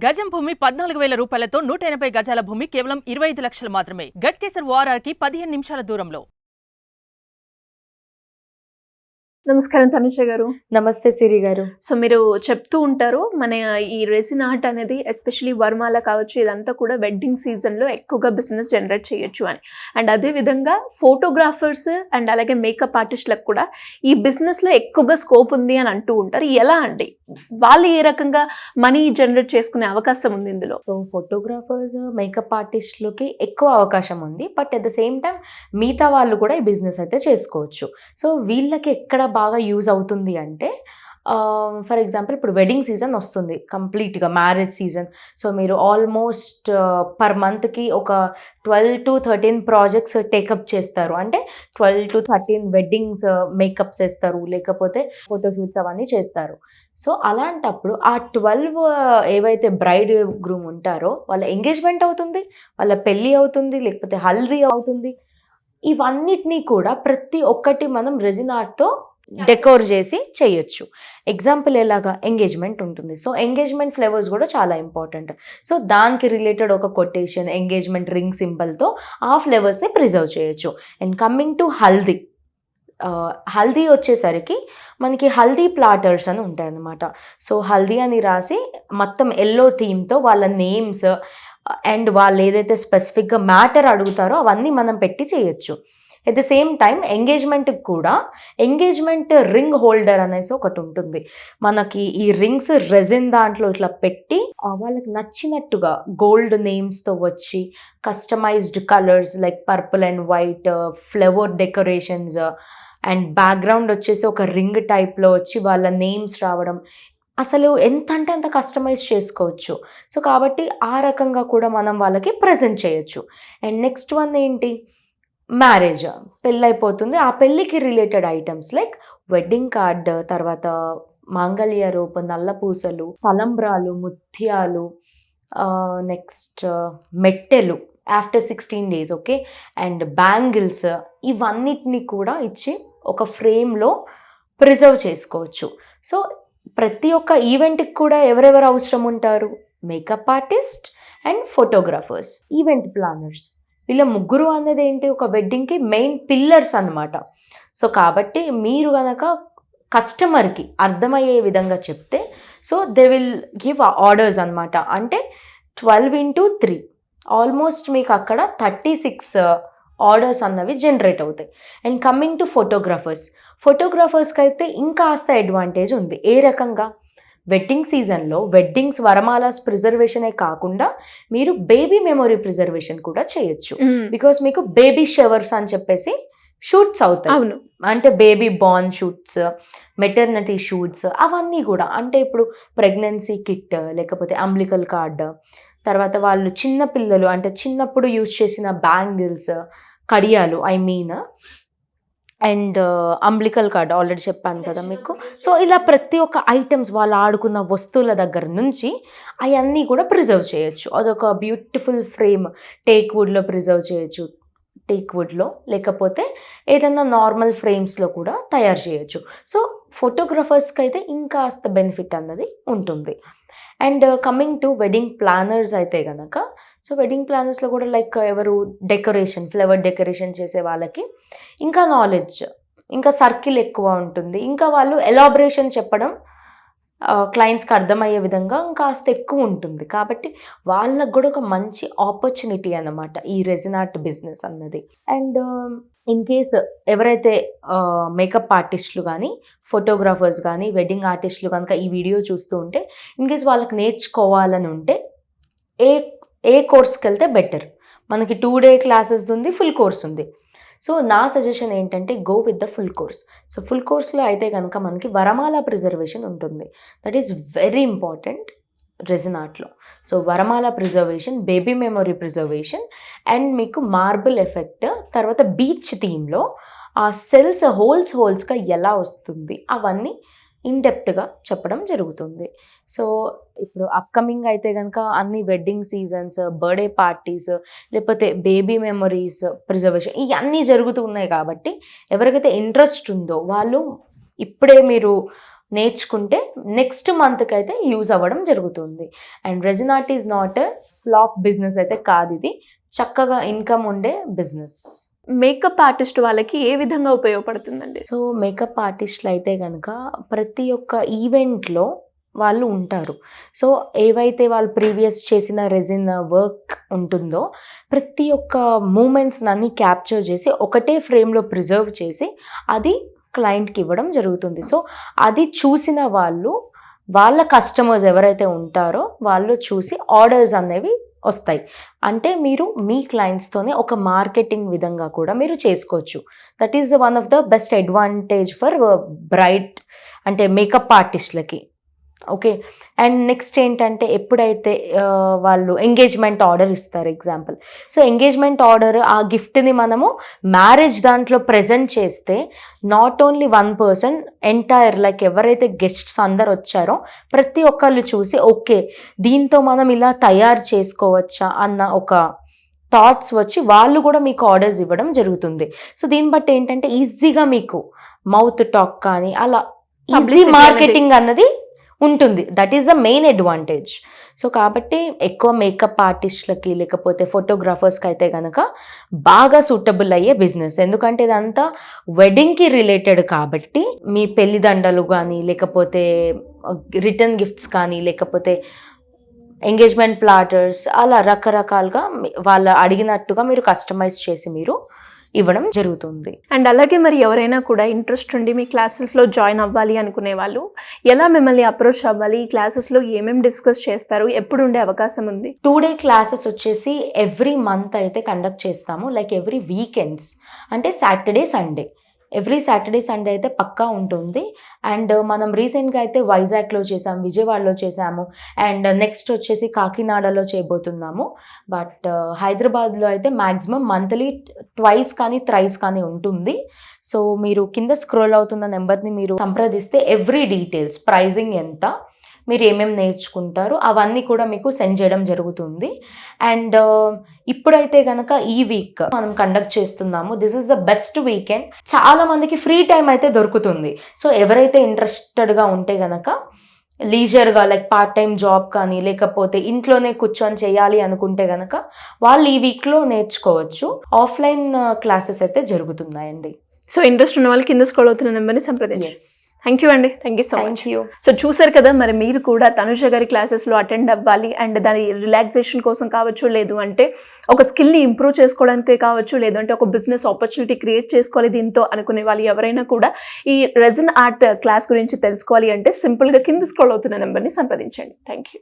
గజం భూమి 14,000 రూపాయలతో 180 గజాల భూమి కేవలం 25 లక్షలు మాత్రమే. గట్కేసర్ ఓఆర్ఆర్కి 15 నిమిషాల దూరంలో. నమస్కారం తనుష గారు. నమస్తే సిరి గారు. సో మీరు చెప్తూ ఉంటారు మన ఈ రెసిన్ ఆర్ట్ అనేది ఎస్పెషలీ వర్మాల కావచ్చు ఇదంతా కూడా వెడ్డింగ్ సీజన్లో ఎక్కువగా బిజినెస్ జనరేట్ చేయొచ్చు అని. అండ్ అదేవిధంగా ఫోటోగ్రాఫర్స్ అండ్ అలాగే మేకప్ ఆర్టిస్టులకు కూడా ఈ బిజినెస్లో ఎక్కువగా స్కోప్ ఉంది అని అంటూ ఉంటారు. ఎలా అండి వాళ్ళు ఏ రకంగా మనీ జనరేట్ చేసుకునే అవకాశం ఉంది ఇందులో? సో ఫోటోగ్రాఫర్స్ మేకప్ ఆర్టిస్ట్లకి ఎక్కువ అవకాశం ఉంది, but at the same time మిగతా వాళ్ళు కూడా ఈ బిజినెస్ అయితే చేసుకోవచ్చు. సో వీళ్ళకి ఎక్కడ బాగా యూజ్ అవుతుంది అంటే ఫర్ ఎగ్జాంపుల్ ఇప్పుడు వెడ్డింగ్ సీజన్ వస్తుంది, కంప్లీట్గా మ్యారేజ్ సీజన్. సో మీరు ఆల్మోస్ట్ పర్ మంత్కి ఒక 12 to 13 ప్రాజెక్ట్స్ టేకప్ చేస్తారు. అంటే 12 to 13 వెడ్డింగ్స్ మేకప్స్ వేస్తారు, లేకపోతే ఫోటోషూట్స్ అవన్నీ చేస్తారు. సో అలాంటప్పుడు ఆ 12 ఏవైతే బ్రైడ్ గ్రూమ్ ఉంటారో వాళ్ళ ఎంగేజ్మెంట్ అవుతుంది, వాళ్ళ పెళ్ళి అవుతుంది, లేకపోతే హల్దీ అవుతుంది. ఇవన్నిటినీ కూడా ప్రతి ఒక్కటి మనం రెసిన్ ఆర్ట్తో డెకోర్ చేసి చేయొచ్చు. ఎగ్జాంపుల్ ఎలాగా ఎంగేజ్మెంట్ ఉంటుంది. సో ఎంగేజ్మెంట్ ఫ్లేవర్స్ కూడా చాలా ఇంపార్టెంట్. సో దానికి రిలేటెడ్ ఒక కొటేషన్ ఎంగేజ్మెంట్ రింగ్ సింబల్తో ఆ ఫ్లేవర్స్ని ప్రిజర్వ్ చేయొచ్చు. And coming to haldi, haldi వచ్చేసరికి మనకి హల్దీ ప్లాటర్స్ అని ఉంటాయి అన్నమాట. సో హల్దీ అని రాసి మొత్తం ఎల్లో థీమ్తో వాళ్ళ నేమ్స్ అండ్ వాళ్ళు ఏదైతే స్పెసిఫిక్గా మ్యాటర్ అడుగుతారో అవన్నీ మనం పెట్టి చేయొచ్చు. ఎట్ ద సేమ్ టైం ఎంగేజ్మెంట్కి కూడా ఎంగేజ్మెంట్ రింగ్ హోల్డర్ అనేసి ఒకటి ఉంటుంది. మనకి ఈ రింగ్స్ రెజిన్ దాంట్లో ఇట్లా పెట్టి వాళ్ళకి నచ్చినట్టుగా గోల్డ్ నేమ్స్తో వచ్చి customised colours like purple and white flower decorations and background వచ్చేసి ఒక రింగ్ టైప్లో వచ్చి వాళ్ళ నేమ్స్ రావడం, అసలు ఎంత అంటే అంత కస్టమైజ్ చేసుకోవచ్చు. సో కాబట్టి ఆ రకంగా కూడా మనం వాళ్ళకి ప్రజెంట్ చేయొచ్చు. అండ్ నెక్స్ట్ వన్ ఏంటి, మ్యారేజ్, పెళ్ళైపోతుంది, ఆ పెళ్ళికి related items like wedding card, తర్వాత మాంగళ్య రూప్, నల్ల పూసలు, తలంబ్రాలు, ముత్యాలు, నెక్స్ట్ మెట్టెలు after 16 days, okay, and bangles, ఇవన్నిటిని కూడా ఇచ్చి ఒక ఫ్రేమ్లో ప్రిజర్వ్ చేసుకోవచ్చు. సో ప్రతి ఒక్క ఈవెంట్కి కూడా ఎవరెవరు అవసరం ఉంటారు, makeup artist and photographers, event planners, వీళ్ళ ముగ్గురు అనేది ఏంటి ఒక వెడ్డింగ్కి మెయిన్ పిల్లర్స్ అన్నమాట. సో కాబట్టి మీరు కనుక కస్టమర్కి అర్థమయ్యే విధంగా చెప్తే so they will give orders అనమాట. అంటే 12 into 3 ఆల్మోస్ట్ మీకు అక్కడ 36 ఆర్డర్స్ అన్నవి జనరేట్ అవుతాయి. అండ్ కమింగ్ టు ఫోటోగ్రాఫర్స్కి అయితే ఇంకాస్త అడ్వాంటేజ్ ఉంది. ఏ రకంగా, వెడ్డింగ్ సీజన్లో వెడ్డింగ్స్ వరమాలాస్ ప్రిజర్వేషనే కాకుండా మీరు బేబీ మెమొరీ ప్రిజర్వేషన్ కూడా చేయొచ్చు. బికాస్ మీకు బేబీ షవర్స్ అని చెప్పేసి షూట్స్ అవుతాయి. అవును, అంటే baby born shoots, maternity shoots, అవన్నీ కూడా అంటే ఇప్పుడు ప్రెగ్నెన్సీ కిట్, లేకపోతే అంబ్లికల్ కార్డ్, తర్వాత వాళ్ళు చిన్న పిల్లలు అంటే చిన్నప్పుడు యూజ్ చేసిన బ్యాంగిల్స్, కడియాలు అండ్ అంబ్లికల్ కార్డ్ ఆల్రెడీ చెప్పాను కదా మీకు. సో ఇలా ప్రతి ఒక్క ఐటమ్స్ వాళ్ళు ఆడుకున్న వస్తువుల దగ్గర నుంచి అవన్నీ కూడా ప్రిజర్వ్ చేయొచ్చు. అదొక బ్యూటిఫుల్ ఫ్రేమ్ టేక్ వుడ్లో ప్రిజర్వ్ చేయొచ్చు, టేక్ వుడ్లో, లేకపోతే ఏదైనా నార్మల్ ఫ్రేమ్స్లో కూడా తయారు చేయొచ్చు. సో ఫోటోగ్రఫర్స్కి అయితే ఇంకాస్త బెనిఫిట్ అన్నది ఉంటుంది. And coming to wedding planners అయితే కనుక, సో వెడ్డింగ్ ప్లానర్స్లో కూడా లైక్ ఎవరు డెకరేషన్, ఫ్లవర్ డెకరేషన్ చేసే వాళ్ళకి ఇంకా నాలెడ్జ్, ఇంకా సర్కిల్ ఎక్కువ ఉంటుంది, ఇంకా వాళ్ళు ఎలాబరేషన్ చెప్పడం క్లయింట్స్కి అర్థమయ్యే విధంగా ఇంకాస్త ఎక్కువ ఉంటుంది. కాబట్టి వాళ్ళకు కూడా ఒక మంచి ఆపర్చునిటీ అన్నమాట ఈ రెసిన్ ఆర్ట్ బిజినెస్ అన్నది. అండ్ ఇన్ కేస్ ఎవరైతే మేకప్ ఆర్టిస్టులు కానీ ఫోటోగ్రాఫర్స్ కానీ వెడ్డింగ్ ఆర్టిస్టులు కనుక ఈ వీడియో చూస్తూ ఉంటే ఇన్ కేస్ వాళ్ళకి నేర్చుకోవాలని ఉంటే ఏ కోర్స్కి వెళ్తే బెటర్, మనకి 2 day క్లాసెస్ ఉంది, ఫుల్ కోర్స్ ఉంది. సో నా సజెషన్ ఏంటంటే go with the full course. So full కోర్స్లో అయితే కనుక మనకి వరమాల ప్రిజర్వేషన్ ఉంటుంది, that is very important resin ఆర్ట్లో. సో వరమాల preservation, baby memory preservation, and మీకు మార్బుల్ ఎఫెక్ట్, తర్వాత బీచ్ థీమ్లో ఆ సెల్స్ హోల్స్గా ఎలా వస్తుంది అవన్నీ ఇన్డెప్త్గా చెప్పడం జరుగుతుంది. సో ఇప్పుడు అప్కమింగ్ అయితే కనుక అన్ని వెడ్డింగ్ సీజన్స్, బర్త్డే పార్టీస్, లేకపోతే బేబీ మెమొరీస్ ప్రిజర్వేషన్ ఇవన్నీ జరుగుతూ ఉన్నాయి. కాబట్టి ఎవరికైతే ఇంట్రెస్ట్ ఉందో వాళ్ళు ఇప్పుడే మీరు నేర్చుకుంటే నెక్స్ట్ మంత్కి అయితే యూజ్ అవ్వడం జరుగుతుంది. And resin art is not a flop business అయితే కాదు, ఇది చక్కగా ఇన్కమ్ ఉండే బిజినెస్. మేకప్ ఆర్టిస్ట్ వాళ్ళకి ఏ విధంగా ఉపయోగపడుతుందండి? సో మేకప్ ఆర్టిస్టులు అయితే కనుక ప్రతి ఒక్క ఈవెంట్లో వాళ్ళు ఉంటారు. సో ఏవైతే వాళ్ళు ప్రీవియస్ చేసిన రెజిన్ వర్క్ ఉంటుందో ప్రతి ఒక్క మూమెంట్స్ అన్ని క్యాప్చర్ చేసి ఒకటే ఫ్రేమ్లో ప్రిజర్వ్ చేసి అది క్లయింట్కి ఇవ్వడం జరుగుతుంది. సో అది చూసిన వాళ్ళు, వాళ్ళ కస్టమర్స్ ఎవరైతే ఉంటారో వాళ్ళు చూసి ఆర్డర్స్ అనేవి వస్తాయి. అంటే మీరు మీ క్లయింట్స్తోనే ఒక మార్కెటింగ్ విధంగా కూడా మీరు చేసుకోవచ్చు. That is one of the best advantage for bright అంటే మేకప్ ఆర్టిస్ట్లకి. ఓకే, అండ్ నెక్స్ట్ ఏంటంటే ఎప్పుడైతే వాళ్ళు ఎంగేజ్మెంట్ ఆర్డర్ ఇస్తారు ఎగ్జాంపుల్, సో ఎంగేజ్మెంట్ ఆర్డర్ ఆ గిఫ్ట్ని మనము మ్యారేజ్ దాంట్లో ప్రజెంట్ చేస్తే not only 1 person entire like ఎవరైతే గెస్ట్స్ అందరు వచ్చారో ప్రతి ఒక్కళ్ళు చూసి ఓకే దీంతో మనం ఇలా తయారు చేసుకోవచ్చా అన్న ఒక థాట్స్ వచ్చి వాళ్ళు కూడా మీకు ఆర్డర్స్ ఇవ్వడం జరుగుతుంది. సో దీన్ని బట్టి ఏంటంటే ఈజీగా మీకు మౌత్ టాక్ కానీ అలా ఈజీ మార్కెటింగ్ అన్నది ఉంటుంది. That is the main advantage. So కాబట్టి ఎక్కువ మేకప్ ఆర్టిస్ట్లకి లేకపోతే ఫోటోగ్రాఫర్స్కి అయితే కనుక బాగా సూటబుల్ అయ్యే బిజినెస్. ఎందుకంటే ఇదంతా వెడ్డింగ్కి రిలేటెడ్ కాబట్టి మీ పెళ్లి దండలు కానీ లేకపోతే రిటర్న్ గిఫ్ట్స్ కానీ లేకపోతే ఎంగేజ్మెంట్ ప్లాటర్స్ అలా రకరకాలుగా వాళ్ళు అడిగినట్టుగా మీరు కస్టమైజ్ చేసి మీరు ఇవ్వడం జరుగుతుంది. అండ్ అలాగే మరి ఎవరైనా కూడా ఇంట్రెస్ట్ ఉండి మీ క్లాసెస్లో జాయిన్ అవ్వాలి అనుకునే వాళ్ళు ఎలా మిమ్మల్ని అప్రోచ్ అవ్వాలి? ఈ క్లాసెస్లో ఏమేమి డిస్కస్ చేస్తారు? ఎప్పుడు ఉండే అవకాశం ఉంది? 2 day క్లాసెస్ వచ్చేసి ఎవ్రీ మంత్ అయితే కండక్ట్ చేస్తాము. లైక్ ఎవ్రీ వీకెండ్స్ అంటే Saturday Sunday, every Saturday Sunday అయితే పక్కా ఉంటుంది. అండ్ మనం రీసెంట్గా అయితే వైజాగ్లో చేసాము, విజయవాడలో చేసాము, అండ్ నెక్స్ట్ వచ్చేసి కాకినాడలో చేయబోతున్నాము. బట్ హైదరాబాద్లో అయితే మ్యాక్సిమం మంత్లీ 2 కానీ 3 కానీ ఉంటుంది. సో మీరు కింద స్క్రోల్ అవుతున్న నెంబర్ని మీరు సంప్రదిస్తే ఎవ్రీ డీటెయిల్స్, ప్రైజింగ్ ఎంత, మీరు ఏమేమి నేర్చుకుంటారు అవన్నీ కూడా మీకు సెండ్ చేయడం జరుగుతుంది. అండ్ ఇప్పుడైతే కనుక ఈ వీక్ మనం కండక్ట్ చేస్తున్నాము. This is the best weekend. చాలా మందికి ఫ్రీ టైం అయితే దొరుకుతుంది. సో ఎవరైతే ఇంట్రెస్టెడ్గా ఉంటే కనుక లీజర్గా లైక్ పార్ట్ టైం జాబ్ కానీ లేకపోతే ఇంట్లోనే కూర్చొని చేయాలి అనుకుంటే కనుక వాళ్ళు ఈ వీక్లో నేర్చుకోవచ్చు. ఆఫ్లైన్ క్లాసెస్ అయితే జరుగుతున్నాయండి. సో ఇంట్రెస్ట్ ఉన్న వాళ్ళు కింద స్క్రోల్ అవుతున్న నెంబర్ని సంప్రదించండి. థ్యాంక్ యూ అండి. Thank you so much. Thank you. So చూసారు కదా, మరి మీరు కూడా తనుజ గారి క్లాసెస్లో అటెండ్ అవ్వాలి అండ్ దాని రిలాక్సేషన్ కోసం కావచ్చు, లేదు అంటే ఒక స్కిల్ని ఇంప్రూవ్ చేసుకోవడానికి కావచ్చు, లేదంటే ఒక బిజినెస్ ఆపర్చునిటీ క్రియేట్ చేసుకోవాలి దీంతో అనుకునే వాళ్ళు ఎవరైనా కూడా ఈ రెజిన్ ఆర్ట్ క్లాస్ గురించి తెలుసుకోవాలి అంటే సింపుల్గా కింద స్క్రోల్ అవుతున్న నెంబర్ని సంప్రదించండి. Thank you.